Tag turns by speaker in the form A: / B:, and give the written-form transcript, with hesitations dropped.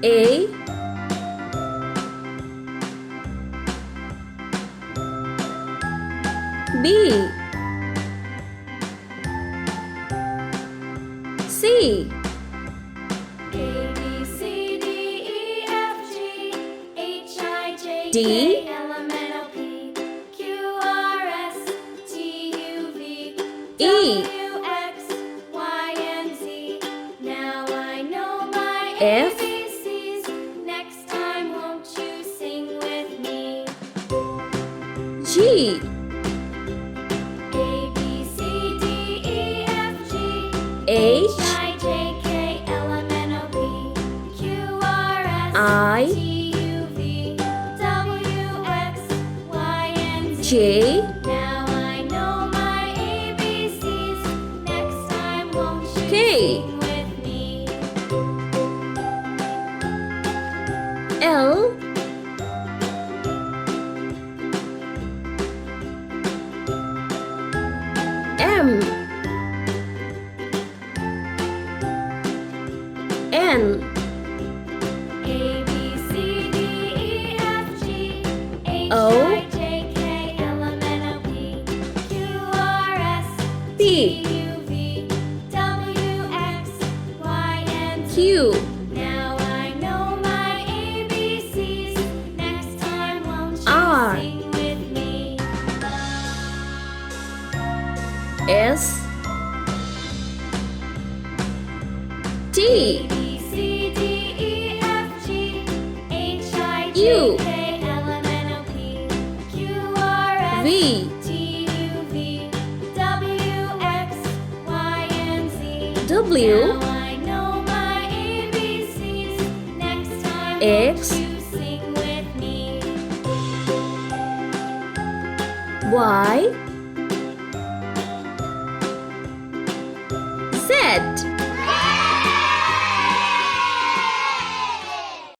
A: A, B, C,
B: A, B, C, D, E, F, G, H, I, J,
A: D,
B: K, L, M, N, O, P, Q, R, S, T, U, V,
A: E,
B: W, X, Y, and Z. Now I know my
A: F,
B: ABCs. Next time, won't you sing with me?
A: G,
B: A, B, C, D, E, F, G,
A: H,
B: I, J, K, L, M, N, O, P, Q, R, S,
A: I,
B: T, U, V, W, X, Y, and Z.
A: J,
B: Now I know my ABCs. Next time, won't you
A: K,
B: sing with me?
A: L, M, N,
B: A, B, C, D, E, F, G, H,
A: O,
B: I, J, K, L, M, N, O, P, Q, R, S,
A: P,
B: T, U, V, W, X, Y, and Z.
A: Q,
B: Now I know my ABCs. Next time, won't you
A: R,
B: sing with me?
A: S,
B: A,
A: T,
B: B, C, D, E, F, G, H, I,
A: U,
B: J, K, L, M, N, O, P, Q, R, S,
A: V,
B: T, U, V, W, X, Y, and Z.
A: W,
B: Now I know my ABCs. Next time,
A: X,
B: won't you sing with me?
A: Y, Z.